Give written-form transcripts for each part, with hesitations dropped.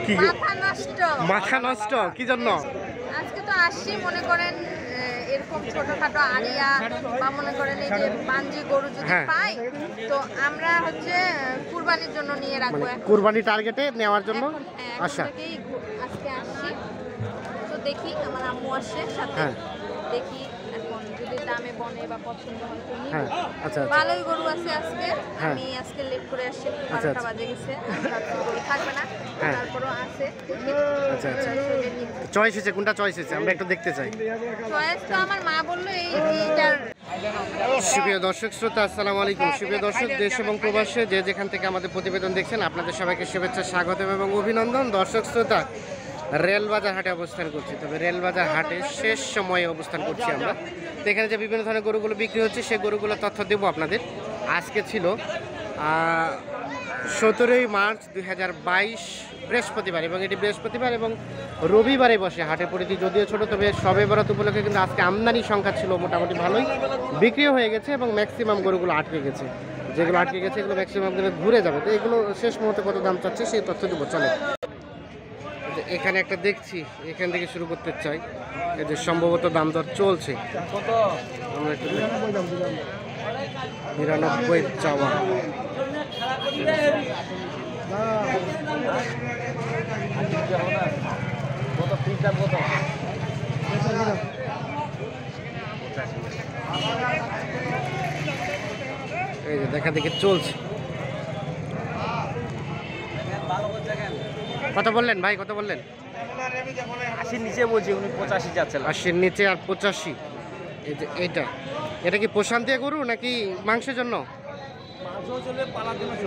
কি মাথা নষ্ট কি জন্য? আজকে তো আসছি মনে করেন এরকম ছোটখাটো আড়িয়া বা মনে করেন এই যে পাঞ্জি গরু যদি পাই তো আমরা হচ্ছে কুরবানির জন্য নিয়ে রাখবো। কুরবানি টার্গেটে নেওয়ার জন্য আচ্ছা আজকে আসছি তো দেখি আমার আম্মু আসছে সাথে দেখি এখন যদি দামে বনে বা পছন্দ হয় তো নিব। আচ্ছা ভালোই গরু আছে আজকে। আমি আজকে লেট করে আসছি 12টা বাজে গেছে গরু থাকবে না তারপরও আছে। আচ্ছা আচ্ছা চয়েস হয়েছে কোনটা চয়েস হয়েছে আমরা একটু দেখতে চাই। চয়েস তো আমার মা বললো এইটার। সুপ্রিয় দর্শক শ্রোতা আসসালামু আলাইকুম। সুপ্রিয় দর্শক দেশ এবং প্রবাসে যে যেখান থেকে আমাদের প্রতিবেদন দেখছেন আপনাদের সবাইকে শুভেচ্ছা স্বাগতম এবং অভিনন্দন। দর্শক শ্রোতা রেলবাজার হাটে অবস্থান করছি, তবে রেলবাজার হাটে শেষ সময়ে অবস্থান করছি আমরা। তো এখানে যে বিভিন্ন ধরনের গরুগুলো বিক্রি হচ্ছে সেই গরুগুলোর তথ্য দেবো আপনাদের। আজকে ছিল 17ই মার্চ 2022 বৃহস্পতিবার এবং এটি বৃহস্পতিবার এবং রবিবারে বসে হাটে পরিধি যদিও ছোটো, তবে শবে বরাত উপলক্ষে কিন্তু আজকে আমদানি সংখ্যা ছিল মোটামুটি ভালোই, বিক্রিও হয়ে গেছে এবং ম্যাক্সিমাম গরুগুলো আটকে গেছে। যেগুলো আটকে গেছে এগুলো ম্যাক্সিমাম কিন্তু ঘুরে যাবে। তো এগুলো শেষ মুহূর্তে কত দাম চাচ্ছে সেই তথ্য দেবো। চলে এখানে একটা দেখছি, এখান থেকে শুরু করতে চাই। এই যে সম্ভবত দাম দর চলছে, আমরা একটু 92 চাওয়া। এই যে দেখা দেখি চলছে। কত বললেন ভাই, কত বললেন? 80 নিচে বলছি, উনি 85 যাচ্ছেন। 80 নিচে আর 85। এই যে এটা কি পোষান দিয়ে গরু নাকি মাংসের জন্য?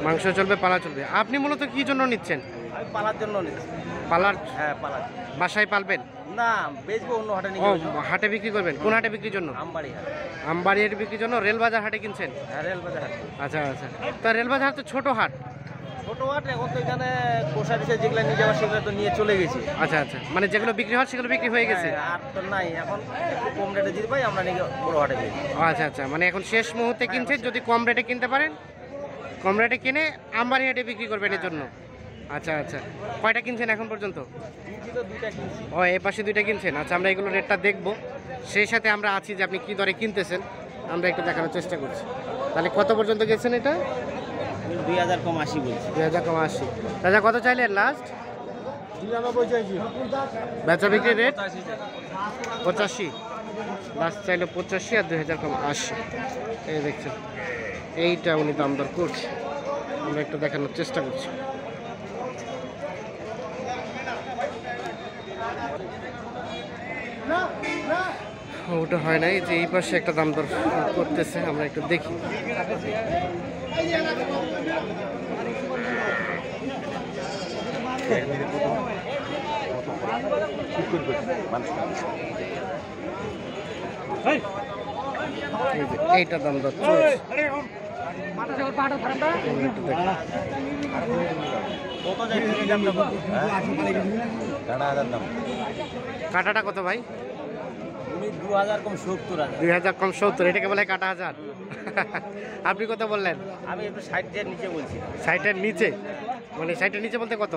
মাংস চলবে, পালা চলবে। আপনি মূলত কি জন্য নিচ্ছেন? আমি পালার জন্য নিচ্ছি। পালার? হ্যাঁ পালার। বাসায় পালবেন না, বেচবো অন্য হাটে নিয়ে। ও হাটে বিক্রি করবেন? কোন হাটে বিক্রির জন্য? আমবাড়ি হাট। আমবাড়ি হাটে বিক্রির জন্য রেলবাজার হাটে কিনছেন? হ্যাঁ রেলবাজার হাট। আচ্ছা আচ্ছা। তা রেলবাজার হাট তো ছোট হাট। ছোট হাট, এখন তো এখানে কোষা দিছে যেগুলো নিয়ে যাওয়া সেগুলো তো নিয়ে চলে গেছে। আচ্ছা আচ্ছা, মানে যেগুলো বিক্রি হয় সেগুলো বিক্রি হয়ে গেছে। আর তো নাই, এখন একটু কম রেটে দিতে পাই আমরা নিয়ে বড় হাটে যাই। আচ্ছা আচ্ছা, মানে এখন শেষ মুহূর্তে কিনছেন, যদি কম রেটে কিনতে পারেন কম রেটে কিনে আমবাড়ি হাটে বিক্রি করবেন এর জন্য। আচ্ছা আচ্ছা, কয়টা কিনছেন এখন পর্যন্ত? ও এই পাশে 2টা কিনছেন। আচ্ছা, আমরা এগুলো রেটটা দেখবো, সেই সাথে আমরা আছি যে আপনি কী দরে কিনতেছেন আমরা একটু দেখানোর চেষ্টা করছি। তাহলে কত পর্যন্ত গেছেন এটা? 2000 কম 80 বলছি। 2000 কম 80। দাদা কত চাইলেন লাস্ট? 99 চাইছি। বেচা বিক্রি রেট 85। লাস্ট চাইলো 85 আর 2000 কম 80। এই দেখছেন, এইটা উনি দাম দর করছে, আমরা একটু দেখানোর চেষ্টা করছি। ওটা হয় নাই, যে এই পাশে একটা দাম দর করতেছে, আমরা একটু দেখি। এইটা দাম দর চলছে। কাটাটা কত ভাই? 2000 কম 70। 2000 কম 70, এটাকে বলে কাটা হাজার। আপনি কত বললেন? আমি একটু 60 নিচে বলছি। 60-এর নিচে? মানে 60-এর নিচে বলতে কত?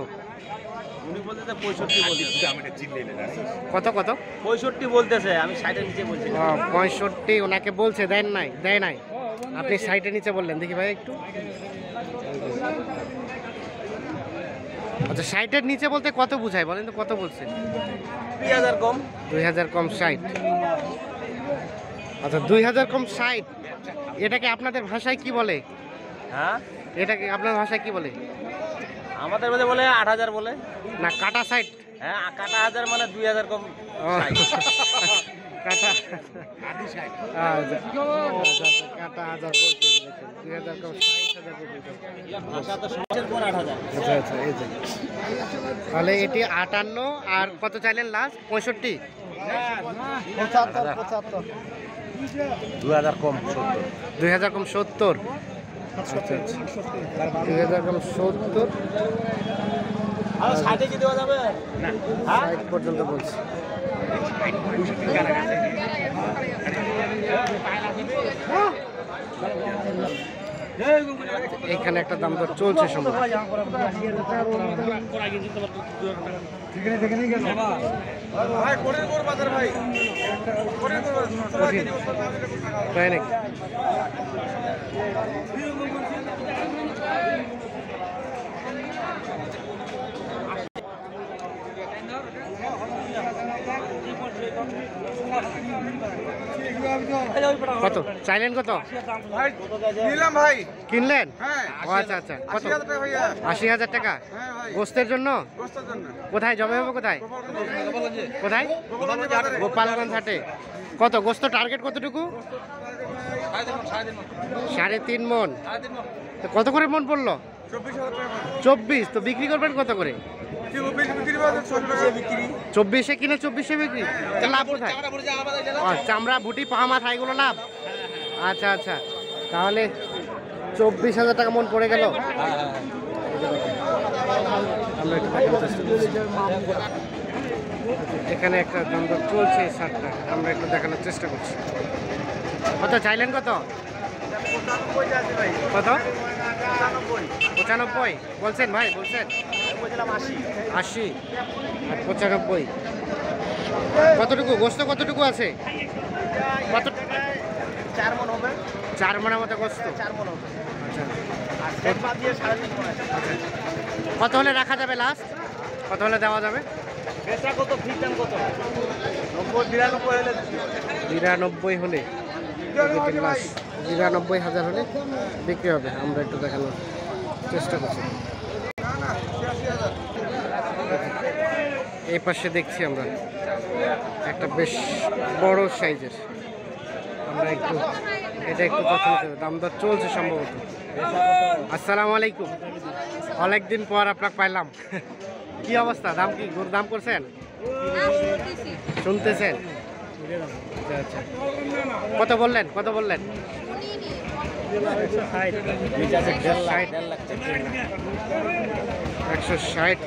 উনি বলতেছে 65 বলতেছে। কত কত? 65 বলতেছে, আমি 60-এর নিচে বলছি। 65 ওনাকে বলছে, দেয় নাই। আপনি 60-এর নিচে বললেন, দেখি ভাই একটু। আচ্ছা, 60-এর নিচে বলতে কত বুঝায় বলেন তো, কত বলছেন? 2000 কম। 2000 কম 60। আচ্ছা, 2000 কম 60, এটাকে আপনাদের ভাষায় কি বলে? হ্যাঁ, এটাকে আপনার ভাষায় কি বলে? আমাদের মধ্যে বলে 8000 বলে না, কাটা 60। হ্যাঁ, কাটা 1000 মানে 2000 কম। কাটা কাটা 1000 বলছেন, 2000 কম 60,000 বলছেন। ভাষা তো সমাজের পর 8000। আচ্ছা আচ্ছা, এই যে তাহলে এটি 58 আর কত চাইলেন লাস্ট? 65? 75। 2000 কম 70। 2000 কম 70। আচ্ছা আচ্ছা, 2000 কম 70 আর 60 কি দেওয়া যাবে না? 60 পর্যন্ত বলছি। এখানে একটা দাম দর চলছে সম্ভব। তাই নাকি? কত চাইলেন? কত নিলাম ভাই? কিনলেন? হ্যাঁ। ও আচ্ছা আচ্ছা, কত? 80,000 80,000 টাকা ভাইয়া। টাকা হ্যাঁ ভাই। গোস্তের জন্য? গোস্তের জন্য। কোথায় জবে হবে? কোথায় কোথায়? গোপালগঞ্জ বাজারে। গোপালগঞ্জ হাটে। কত গোস্ত টার্গেট কতটুকু? 3.5 মন। তো কত করে মন পড়লো? 24,000 টাকা। 24। তো বিক্রি করবেন কত করে? 24-এ কিনে 24-এ বিক্রি, তো লাভ কোথায়? চামড়া ভুটি পাহামা এগুলো লাভ? আচ্ছা আচ্ছা, তাহলে 24,000 টাকা মন পড়ে গেল। আমরা একটু দেখানোর চেষ্টা করছি। এখানে একটা দাম দর চলছে এই শার্টটা, আমরা একটু দেখানোর চেষ্টা করছি। কত চাইলেন? কত কত? 95 বলছেন ভাই? বলছেন 80 আর 95। কতটুকু গোস্ত কতটুকু আছে? কত? 4 মণ হবে। 4 মণের মতো গোস্ত। 4 মণ হবে। আচ্ছা, আর সেট বাদ দিয়ে 3.5 মণ আছে। কত হলে রাখা যাবে লাস্ট? কত হলে দেওয়া যাবে? বেচা কত? ফিক্স দাম কত? 90-92 হলে 92 হলে 92,000 হলে বিক্রি হবে। আমরা একটু দেখানোর চেষ্টা করছি। এই পাশে দেখছি আমরা একটা বেশ বড় সাইজের, আমরা একটু এটা একটু কথা বলতে হবে। দাম দর চলছে সম্ভবত। আসসালামু আলাইকুম, অনেকদিন পর আপনাকে পাইলাম। কি অবস্থা? দাম কি গরুর দাম করছেন? শুনতেছেন? আচ্ছা আচ্ছা, কত বললেন? কত বললেন? 160।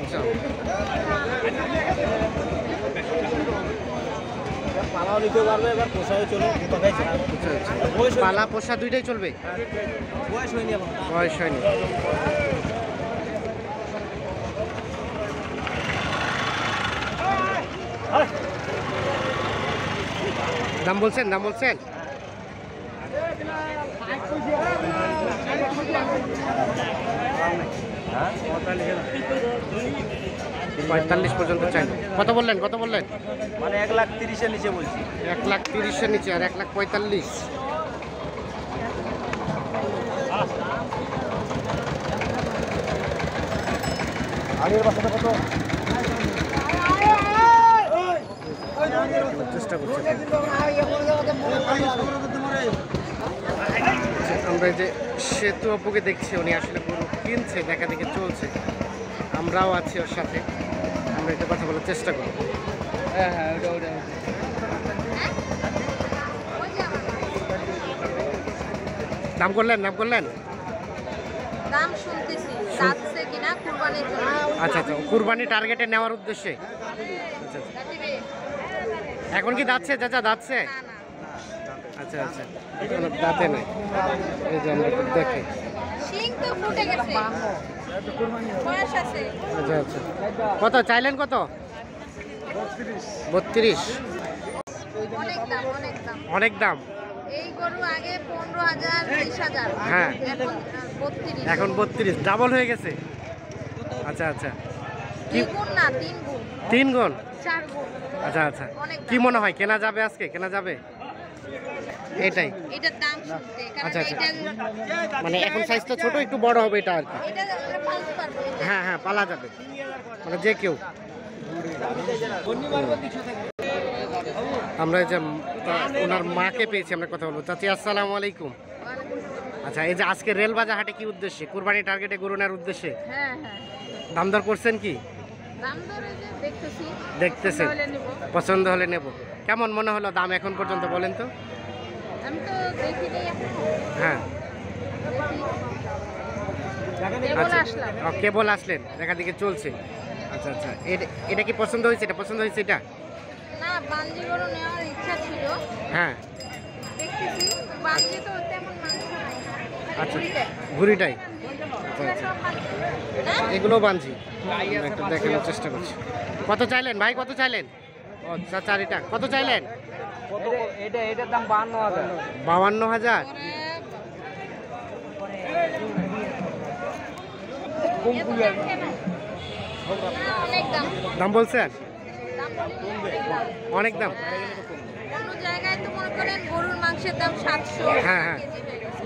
পালাও নিতে পারবে, এবার পোষায় চলে। পালা পোষা দুইটাই চলবে? বয়স হয়নি এখন। বয়স হয়নি। দাম বলছেন? দাম বলছেন? 45 পর্যন্ত চাই। কত বললেন? কত বললেন? মানে 1,30,000 নিচে বলছি। 1,30,000 নিচে আর 1,45,000। আগের বাসাটা কত? চেষ্টা করছি। আমরা এই যে সেতু অপুকে দেখছি, উনি আসলে গরু কিনছে, দেখা দেখে চলছে, আমরাও আছি ওর সাথে। আমরা একটু কথা বলার চেষ্টা করব। দাম করলেন? দাম করলেন? দাম শুনতেছি, যাচ্ছে কিনা কুরবানির জন্য। আচ্ছা আচ্ছা, কুরবানি টার্গেটে নেওয়ার উদ্দেশ্যে। আচ্ছা আচ্ছা, এখন কি দাচ্ছে চাচা? দাচ্ছে? না না, আচ্ছা আচ্ছা, এখনো দাঁতে নাই। এই যে আমরা একটু দেখি। শিং তো ফুটে গেছে, বয়স আছে। আচ্ছা আচ্ছা, কত চাইলেন? কত? 32। অনেক দাম, অনেক দাম। অনেক দাম। এই গরু আগে 15,000 20,000, হ্যাঁ। এখন 32। এখন 32, ডাবল হয়ে গেছে। আচ্ছা আচ্ছা, কি 2 গুণ না 3 গুণ 3 গুণ? 4 গুণ। আচ্ছা আচ্ছা, অনেক কি দাম। মনে হয় কেনা যাবে আজকে? কেনা যাবে? এটাই এটার দাম শুনতে, কারণ আচ্ছা, আচ্ছা। এটা মানে এখন সাইজটা ছোট, একটু বড় হবে এটা আর কি। এটা আমরা পালতে পারবো। হ্যাঁ হ্যাঁ, পালা যাবে, মানে যে কেউ। আমরা এই যে ওনার মাকে পেয়েছি, আমরা কথা বলবো। চাচি আসসালামু আলাইকুম। আচ্ছা, এই যে আজকে রেলবাজার হাটে কি উদ্দেশ্যে? কুরবানি টার্গেটে গরু নেওয়ার উদ্দেশ্যে হ্যাঁ হ্যাঁ, দাম দর করছেন কি? দাম ধরে যে দেখতেছি, দেখতেছেন, তাহলে নিব। পছন্দ হলে নেব। কেমন মনে হলো দাম এখন পর্যন্ত বলেন তো? আমি তো দেখিনি এখন, হ্যাঁ কেবল আচ্ছা, আসলাম। কেবল আসলেন, দেখা দেখি চলছে। আচ্ছা আচ্ছা, এটা কি পছন্দ হয়েছে? এটা পছন্দ হয়েছে? এটা না, বাঞ্জি গরু নেওয়ার ইচ্ছা ছিল, হ্যাঁ। দেখতেছি বাঞ্জি তো তেমন মাংস নাই। আচ্ছা ঘুড়িটাই। ঘুড়িটাই আচ্ছা আচ্ছা এগুলো বানজি একটু দেখানোর চেষ্টা করছি। কত চাইলেন ভাই, কত চাইলেন? ও চারিটা কত চাইলেন? এটার দাম 52,000। 52,000। অনেক দাম। দাম বলছেন? দাম বলি, অনেক দাম। অন্য জায়গায় তো মনে করেন গরুর মাংসের দাম 700 হ্যাঁ, হ্যাঁ। কেজি হয়ে গেছে।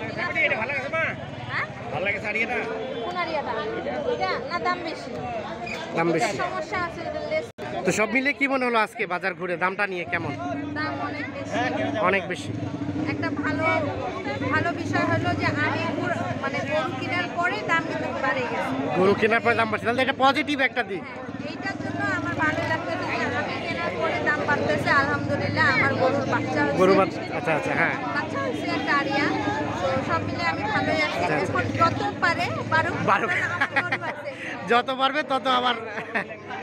হ্যাঁ? কোন আড়িয়াটা? এটা? না, দাম বেশি। দাম বেশি। সমস্যা আছে, এটা less। তো সব মিলে কি মনে হলো আজকে বাজার ঘুরে দামটা নিয়ে কেমন? দাম অনেক বেশি। অনেক বেশি। একটা ভালো বিষয় হলো যে আমি মানে গরু কেনার পরে দাম কিন্তু বাড়ে গেছে। গরু কেনার পরে দাম বাড়ছে, তাহলে এটা পজিটিভ একটা দিক। হ্যাঁ, এইটার জন্য আমার ভালো লাগতেছে যে আমি কেনার পরে দাম বাড়তেছে। আলহামদুলিল্লাহ আমার গরুর বাচ্চা হয়েছে। গরু আচ্ছা আচ্ছা হ্যাঁ বাচ্চা হয়েছে একটা আড়িয়া। তো সব মিলে আমি ভালোই আছি। আচ্ছা, আচ্ছা। এখন যত পারে বাড়ুক। বাড়ুক। আমার গরু আছে। যত পারবে তত আবার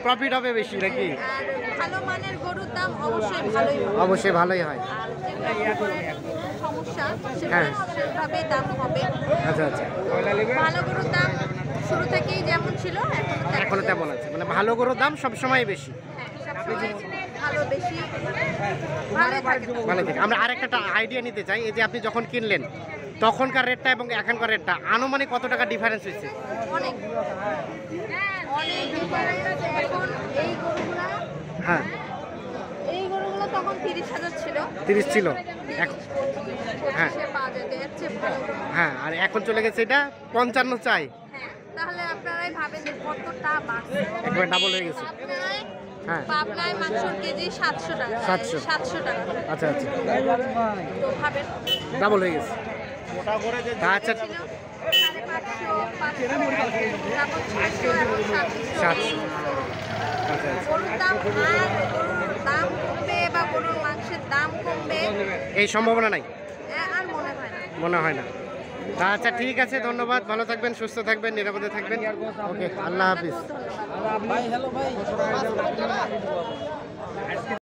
প্রফিট হবে বেশি নাকি? আর ভালো মানের গরুর দাম অবশ্যই ভালোই হবে। অবশ্যই ভালোই হয়। আর যেগুলো সমস্যা হ্যাঁ। সেভাবেই দাম হবে। আচ্ছা আচ্ছা ভালো গরুর দাম শুরু থেকেই যেমন ছিল এখনো তেমন আছে, মানে ভালো গরুর দাম সবসময় বেশি। সবসময় ভালো বেশি ভালোই থাকে। ভালো থেকে আমরা আরেকটা আইডিয়া নিতে চাই, এই যে আপনি যখন কিনলেন তখনকার রেটটা এবং এখনকার রেটটা আনুমানিক কত টাকা ডিফারেন্স হয়েছে? অনেক অনেক difference আছে। এখন এই গরুগুলা হ্যাঁ এই গরুগুলো তখন 30,000 ছিল। 30 ছিল এখন, হ্যাঁ। 25,000 পাওয়া যেত, এর চেয়ে ভালো গরু। হ্যাঁ আর এখন চলে গেছে এটা 55 চাই, হ্যাঁ, তাহলে আপনারাই ভাবেন যে কতটা বাড়ছে। একবার ডাবল হয়ে গেছে। পাবনায় হ্যাঁ পাবনায় মাংসের কেজি 700 টাকা। 700 700 টাকা। আচ্ছা আচ্ছা তো ভাবেন ডাবল হয়ে গেছে। আচ্ছা ছিল 550, 500, তারপর 600, এখন 700। 700 আচ্ছা আচ্ছা গরুর দাম আর গরুর দাম কমবে বা গরুর মাংসের দাম কমবে এই সম্ভাবনা নাই আর মনে হয় না। মনে হয় না। আচ্ছা ঠিক আছে, ধন্যবাদ, ভালো থাকবেন, সুস্থ থাকবেন, নিরাপদে থাকবেন। ওকে, আল্লাহ হাফিজ। ধন্যবাদ। ভাই হ্যালো ভাই।